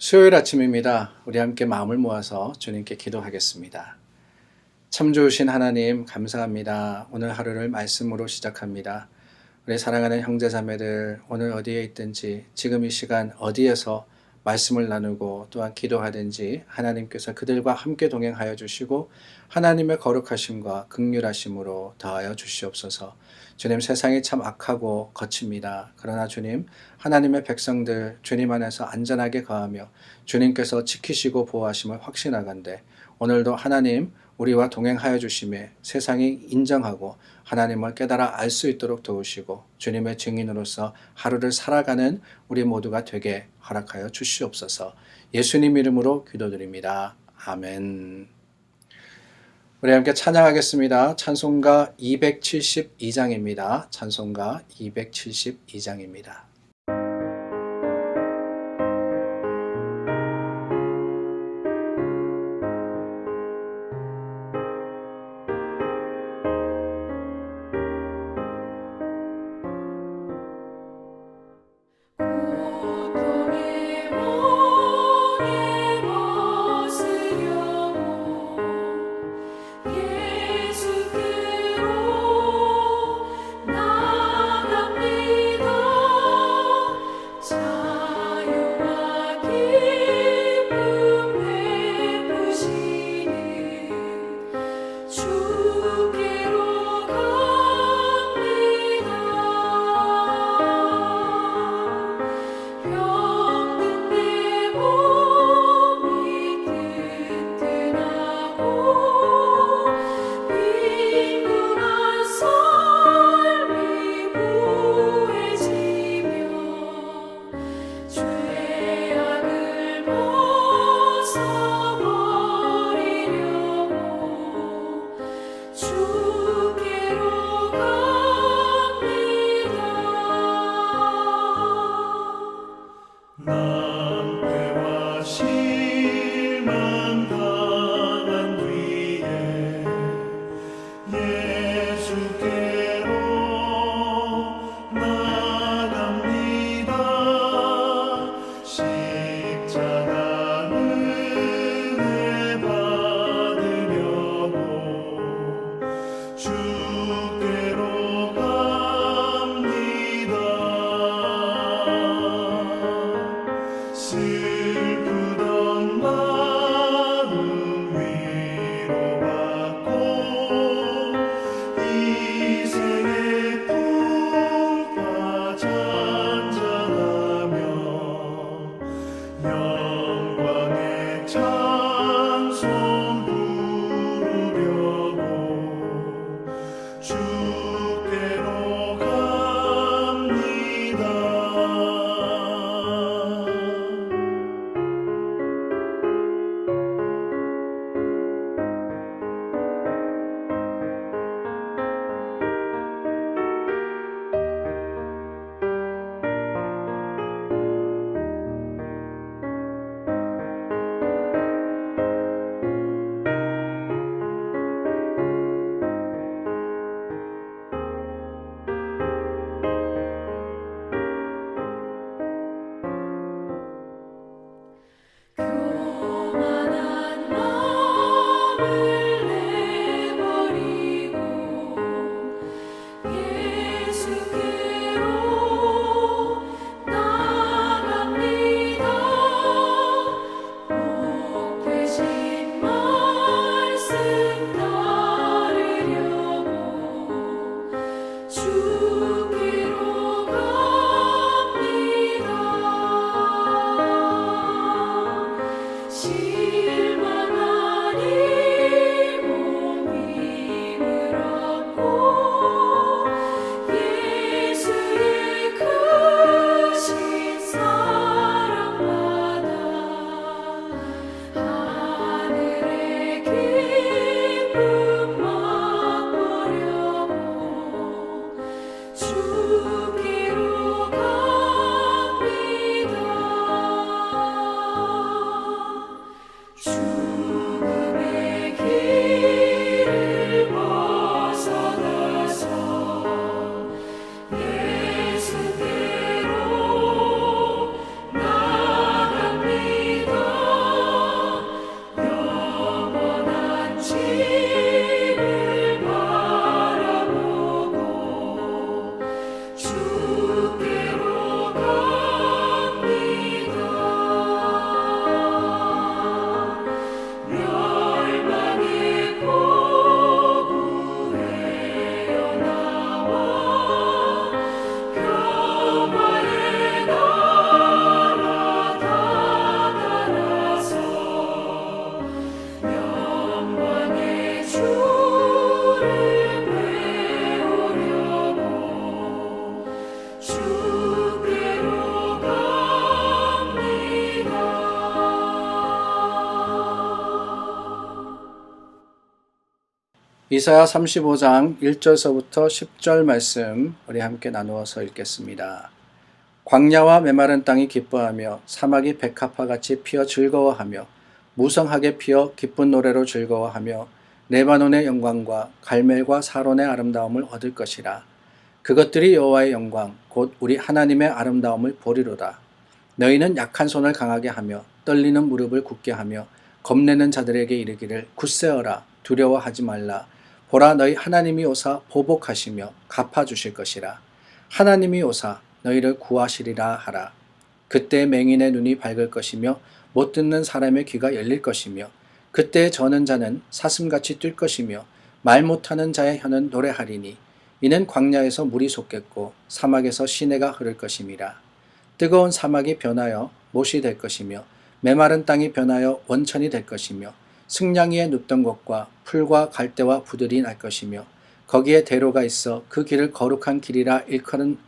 수요일 아침입니다. 우리 함께 마음을 모아서 주님께 기도하겠습니다. 참 좋으신 하나님 감사합니다. 오늘 하루를 말씀으로 시작합니다. 우리 사랑하는 형제자매들 오늘 어디에 있든지 지금 이 시간 어디에서 말씀을 나누고 또한 기도하든지 하나님께서 그들과 함께 동행하여 주시고 하나님의 거룩하심과 긍휼하심으로 더하여 주시옵소서. 주님, 세상이 참 악하고 거칩니다. 그러나 주님, 하나님의 백성들 주님 안에서 안전하게 거하며 주님께서 지키시고 보호하심을 확신하건대 오늘도 하나님 우리와 동행하여 주심에 세상이 인정하고 하나님을 깨달아 알 수 있도록 도우시고 주님의 증인으로서 하루를 살아가는 우리 모두가 되게 허락하여 주시옵소서. 예수님 이름으로 기도드립니다. 아멘. 우리 함께 찬양하겠습니다. 찬송가 272장입니다. 찬송가 272장입니다. 고통의 목에 벗으려고 예수께로 나갑니다. 이사야 35장 1절서부터 10절 말씀 우리 함께 나누어서 읽겠습니다. 광야와 메마른 땅이 기뻐하며 사막이 백합화 같이 피어 즐거워하며 무성하게 피어 기쁜 노래로 즐거워하며 레바논의 영광과 갈멜과 사론의 아름다움을 얻을 것이라. 그것들이 여호와의 영광 곧 우리 하나님의 아름다움을 보리로다. 너희는 약한 손을 강하게 하며 떨리는 무릎을 굳게 하며 겁내는 자들에게 이르기를 굳세어라 두려워하지 말라. 보라 너희 하나님이 오사 보복하시며 갚아주실 것이라. 하나님이 오사 너희를 구하시리라 하라. 그때 맹인의 눈이 밝을 것이며 못 듣는 사람의 귀가 열릴 것이며 그때 저는 자는 사슴같이 뛸 것이며 말 못하는 자의 혀는 노래하리니 이는 광야에서 물이 솟겠고 사막에서 시내가 흐를 것임이라. 뜨거운 사막이 변하여 못이 될 것이며 메마른 땅이 변하여 원천이 될 것이며 승냥이에 눕던 곳과 풀과 갈대와 부들이 날 것이며 거기에 대로가 있어 그 길을 거룩한 길이라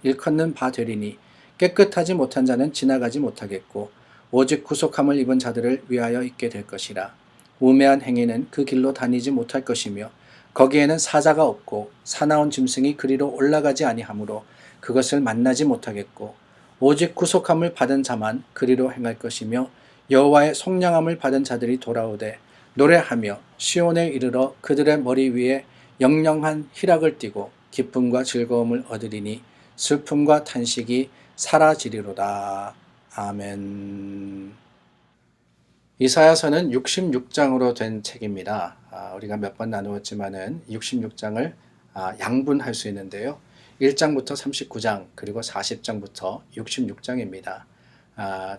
일컫는 바 되리니 깨끗하지 못한 자는 지나가지 못하겠고 오직 구속함을 입은 자들을 위하여 있게 될 것이라. 우매한 행위는 그 길로 다니지 못할 것이며 거기에는 사자가 없고 사나운 짐승이 그리로 올라가지 아니하므로 그것을 만나지 못하겠고 오직 구속함을 받은 자만 그리로 행할 것이며 여호와의 속량함을 받은 자들이 돌아오되 노래하며 시온에 이르러 그들의 머리 위에 영영한 희락을 띠고 기쁨과 즐거움을 얻으리니 슬픔과 탄식이 사라지리로다. 아멘. 이사야서는 66장으로 된 책입니다. 우리가 몇 번 나누었지만은 66장을 양분할 수 있는데요. 1장부터 39장 그리고 40장부터 66장입니다.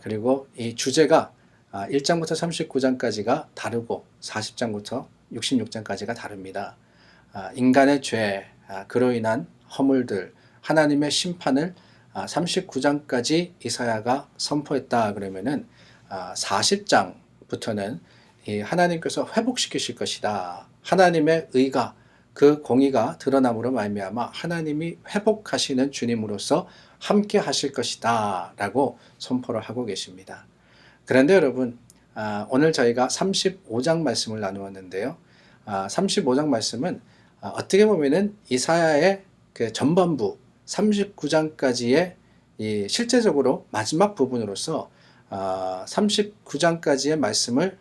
그리고 이 주제가 1장부터 39장까지가 다르고 40장부터 66장까지가 다릅니다. 인간의 죄, 그로 인한 허물들, 하나님의 심판을 39장까지 이사야가 선포했다 그러면은 40장부터는 하나님께서 회복시키실 것이다. 하나님의 의가 그 공의가 드러남으로 말미암아 하나님이 회복하시는 주님으로서 함께 하실 것이다 라고 선포를 하고 계십니다. 그런데 여러분 오늘 저희가 35장 말씀을 나누었는데요. 35장 말씀은 어떻게 보면은 이사야의 그 전반부 39장까지의 실제적으로 마지막 부분으로서 39장까지의 말씀을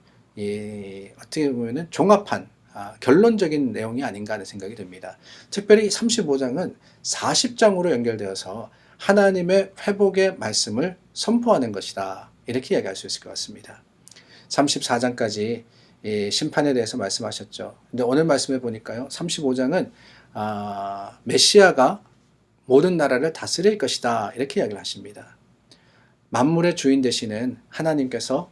어떻게 보면은 종합한 결론적인 내용이 아닌가 하는 생각이 듭니다. 특별히 35장은 40장으로 연결되어서 하나님의 회복의 말씀을 선포하는 것이다. 이렇게 이야기할 수 있을 것 같습니다. 34장까지 심판에 대해서 말씀하셨죠. 근데 오늘 말씀해 보니까요. 35장은 메시아가 모든 나라를 다스릴 것이다. 이렇게 이야기를 하십니다. 만물의 주인 되시는 하나님께서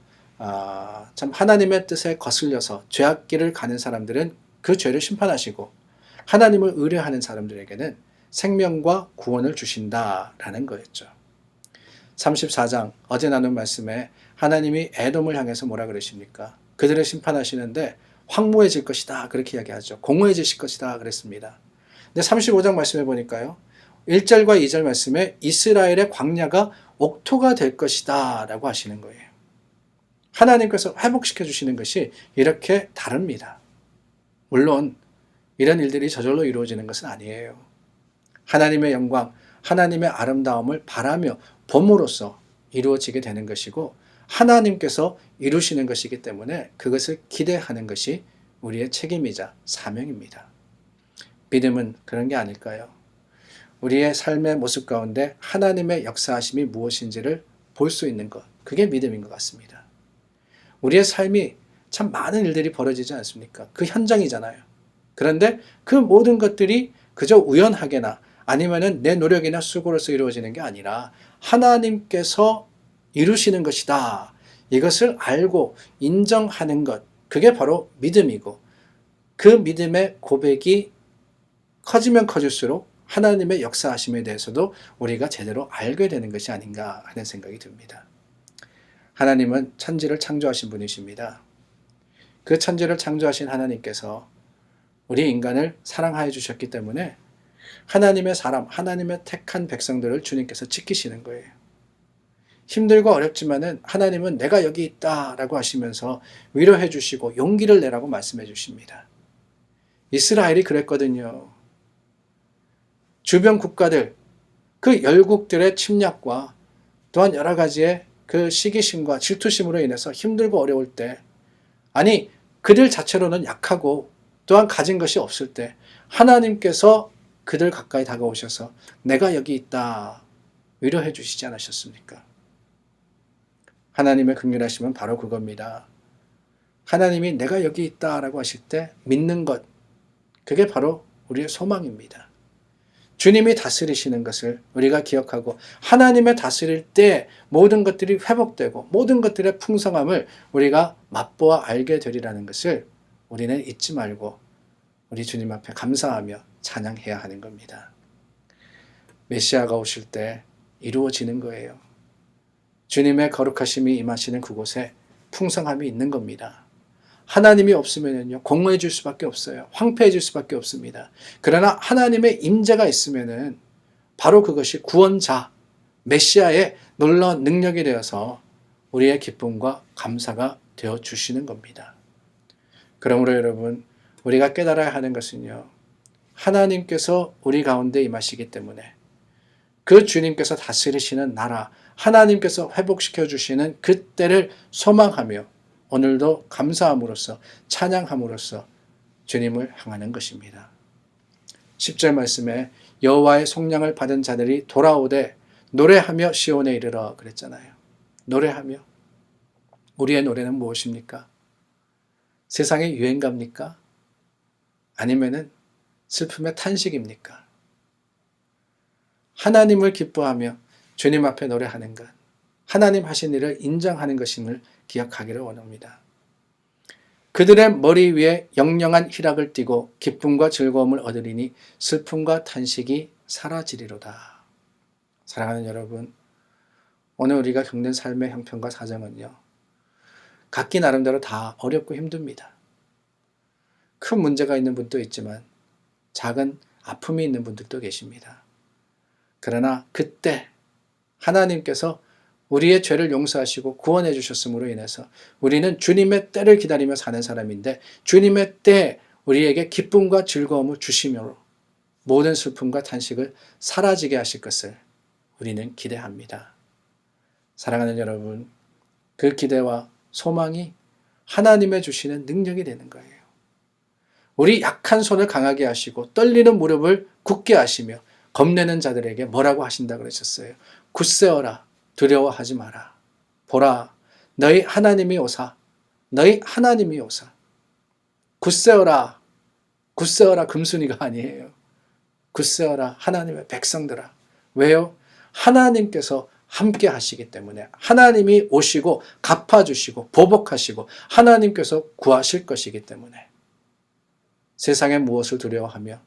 참 하나님의 뜻에 거슬려서 죄악길을 가는 사람들은 그 죄를 심판하시고 하나님을 의뢰하는 사람들에게는 생명과 구원을 주신다라는 거였죠. 34장 어제 나눈 말씀에 하나님이 에돔을 향해서 뭐라 그러십니까? 그들을 심판하시는데 황무해질 것이다 그렇게 이야기하죠. 공허해지실 것이다 그랬습니다. 근데 35장 말씀해 보니까요. 1절과 2절 말씀에 이스라엘의 광야가 옥토가 될 것이다 라고 하시는 거예요. 하나님께서 회복시켜 주시는 것이 이렇게 다릅니다. 물론 이런 일들이 저절로 이루어지는 것은 아니에요. 하나님의 영광, 하나님의 아름다움을 바라며 봄으로써 이루어지게 되는 것이고 하나님께서 이루시는 것이기 때문에 그것을 기대하는 것이 우리의 책임이자 사명입니다. 믿음은 그런 게 아닐까요? 우리의 삶의 모습 가운데 하나님의 역사하심이 무엇인지를 볼 수 있는 것, 그게 믿음인 것 같습니다. 우리의 삶이 참 많은 일들이 벌어지지 않습니까? 그 현장이잖아요. 그런데 그 모든 것들이 그저 우연하게나 아니면은 내 노력이나 수고로서 이루어지는 게 아니라 하나님께서 이루시는 것이다. 이것을 알고 인정하는 것, 그게 바로 믿음이고 그 믿음의 고백이 커지면 커질수록 하나님의 역사하심에 대해서도 우리가 제대로 알게 되는 것이 아닌가 하는 생각이 듭니다. 하나님은 천지를 창조하신 분이십니다. 그 천지를 창조하신 하나님께서 우리 인간을 사랑하여 주셨기 때문에 하나님의 사람, 하나님의 택한 백성들을 주님께서 지키시는 거예요. 힘들고 어렵지만은 하나님은 내가 여기 있다라고 하시면서 위로해 주시고 용기를 내라고 말씀해 주십니다. 이스라엘이 그랬거든요. 주변 국가들, 그 열국들의 침략과 또한 여러 가지의 그 시기심과 질투심으로 인해서 힘들고 어려울 때, 아니 그들 자체로는 약하고 또한 가진 것이 없을 때 하나님께서 그들 가까이 다가오셔서 내가 여기 있다 위로해 주시지 않으셨습니까? 하나님의 긍휼하심은 바로 그겁니다. 하나님이 내가 여기 있다라고 하실 때 믿는 것, 그게 바로 우리의 소망입니다. 주님이 다스리시는 것을 우리가 기억하고 하나님의 다스릴 때 모든 것들이 회복되고 모든 것들의 풍성함을 우리가 맛보아 알게 되리라는 것을 우리는 잊지 말고 우리 주님 앞에 감사하며 찬양해야 하는 겁니다. 메시아가 오실 때 이루어지는 거예요. 주님의 거룩하심이 임하시는 그곳에 풍성함이 있는 겁니다. 하나님이 없으면요 공허해질 수밖에 없어요. 황폐해질 수밖에 없습니다. 그러나 하나님의 임재가 있으면은 바로 그것이 구원자 메시아의 놀라운 능력이 되어서 우리의 기쁨과 감사가 되어 주시는 겁니다. 그러므로 여러분, 우리가 깨달아야 하는 것은요, 하나님께서 우리 가운데 임하시기 때문에 그 주님께서 다스리시는 나라, 하나님께서 회복시켜 주시는 그 때를 소망하며 오늘도 감사함으로써 찬양함으로써 주님을 향하는 것입니다. 10절 말씀에 여호와의 속량을 받은 자들이 돌아오되 노래하며 시온에 이르러 그랬잖아요. 노래하며. 우리의 노래는 무엇입니까? 세상의 유행가입니까? 아니면은 슬픔의 탄식입니까? 하나님을 기뻐하며 주님 앞에 노래하는 것, 하나님 하신 일을 인정하는 것임을 기억하기를 원합니다. 그들의 머리 위에 영영한 희락을 띠고 기쁨과 즐거움을 얻으리니 슬픔과 탄식이 사라지리로다. 사랑하는 여러분, 오늘 우리가 겪는 삶의 형편과 사정은요, 각기 나름대로 다 어렵고 힘듭니다. 큰 문제가 있는 분도 있지만 작은 아픔이 있는 분들도 계십니다. 그러나 그때 하나님께서 우리의 죄를 용서하시고 구원해 주셨음으로 인해서 우리는 주님의 때를 기다리며 사는 사람인데 주님의 때 우리에게 기쁨과 즐거움을 주시므로 모든 슬픔과 탄식을 사라지게 하실 것을 우리는 기대합니다. 사랑하는 여러분, 그 기대와 소망이 하나님의 주시는 능력이 되는 거예요. 우리 약한 손을 강하게 하시고 떨리는 무릎을 굳게 하시며 겁내는 자들에게 뭐라고 하신다 그러셨어요? 굳세어라. 두려워하지 마라. 보라, 너희 하나님이 오사. 너희 하나님이 오사. 굳세어라. 굳세어라 금순이가 아니에요. 굳세어라 하나님의 백성들아. 왜요? 하나님께서 함께 하시기 때문에 하나님이 오시고 갚아주시고 보복하시고 하나님께서 구하실 것이기 때문에 세상에 무엇을 두려워하며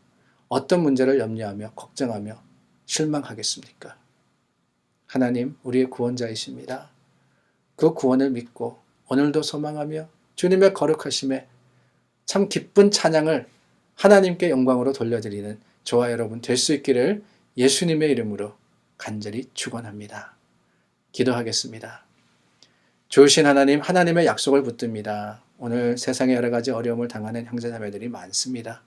어떤 문제를 염려하며 걱정하며 실망하겠습니까? 하나님 우리의 구원자이십니다. 그 구원을 믿고 오늘도 소망하며 주님의 거룩하심에 참 기쁜 찬양을 하나님께 영광으로 돌려드리는 저와 여러분 될 수 있기를 예수님의 이름으로 간절히 축원합니다. 기도하겠습니다. 좋으신 하나님, 하나님의 약속을 붙듭니다. 오늘 세상에 여러 가지 어려움을 당하는 형제자매들이 많습니다.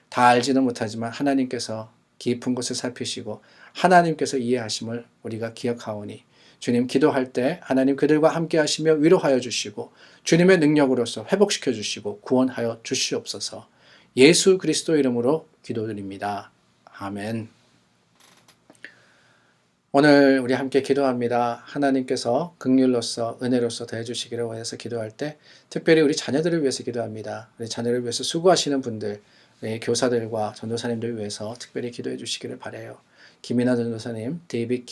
다 알지는 못하지만 하나님께서 깊은 곳을 살피시고 하나님께서 이해하심을 우리가 기억하오니 주님 기도할 때 하나님 그들과 함께 하시며 위로하여 주시고 주님의 능력으로서 회복시켜 주시고 구원하여 주시옵소서. 예수 그리스도 이름으로 기도드립니다. 아멘. 오늘 우리 함께 기도합니다. 하나님께서 긍휼로서 은혜로서 더해 주시기를 원해서 기도할 때 특별히 우리 자녀들을 위해서 기도합니다. 우리 자녀를 위해서 수고하시는 분들, 우리 교사들과 전도사님들을 위해서 특별히 기도해 주시기를 바라요. 김이나 전도사님, 데이빗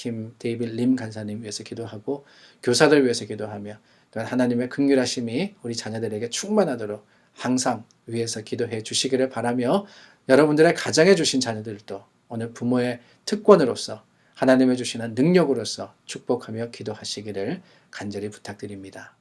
림 간사님 위해서 기도하고 교사들 위해서 기도하며 또한 하나님의 긍휼하심이 우리 자녀들에게 충만하도록 항상 위해서 기도해 주시기를 바라며 여러분들의 가정에 주신 자녀들도 오늘 부모의 특권으로서 하나님의 주시는 능력으로서 축복하며 기도하시기를 간절히 부탁드립니다.